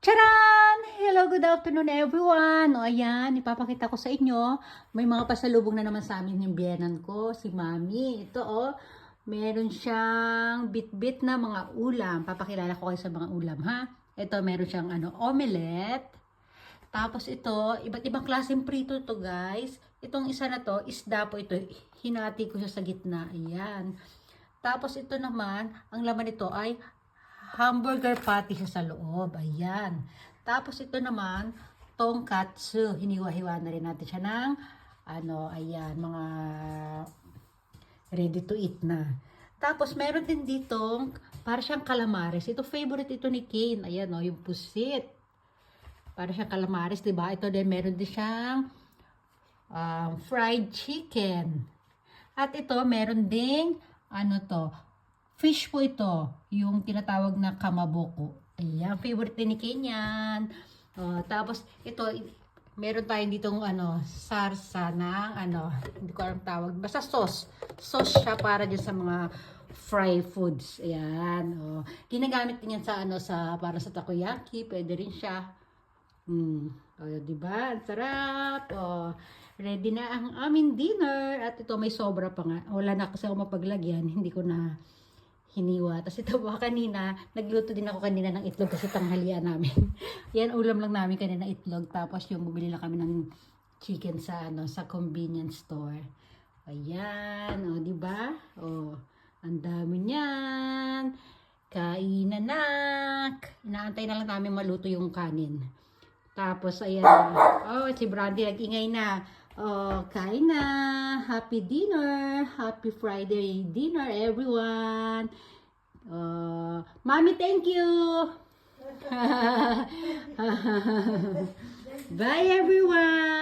Charan! Hello, good afternoon everyone! O ayan, ipapakita ko sa inyo, may mga pasalubong na naman sa amin yung biyenan ko, si Mami. Ito meron siyang bit-bit na mga ulam. Papakilala ko kayo sa mga ulam, ha? Ito, meron siyang omelette. Tapos ito, iba't ibang klaseng prito to guys. Itong isa na to, isda po ito. Hinati ko siya sa gitna. Ayan. Tapos ito naman, ang laman nito ay hamburger patty siya sa loob. Ayan. Tapos ito naman, tonkatsu. Hiniwa-hiwa na rin natin siya ng, ayan, mga ready to eat na. Tapos meron din ditong, para siyang calamares. Ito favorite ito ni Kane. Ayan yung pusit. Para siyang calamares, diba? Ito din, meron din siyang fried chicken. At ito, meron ding, fish po ito, yung tinatawag na kamaboko. Ayan, favorite din ni Kenyan. Tapos, ito, meron tayong ditong, sarsa ng, hindi ko alam tawag, basta sauce. Sauce siya para dyan sa mga fry foods. Ayan, ginagamit din yan para sa takoyaki, pwede rin siya. Diba? Ang sarap. Ready na ang aming dinner. At ito may sobra pa nga. Wala na kasi ako mapaglagyan. Hindi ko na hiniwa. Tapos ito ba kanina, nagluto din ako kanina ng itlog kasi tanghalian namin. Yan, ulam lang namin kanina itlog. Tapos yung bumili lang kami ng chicken sa convenience store. Ayan, di ba? Ang dami niyan. Kainan na. Inaantay na lang namin maluto yung kanin. Tapos ayan. Si Brandy nag-ingay na. Kain na. Happy dinner. Happy Friday dinner, everyone. Mommy, thank you. Bye, everyone.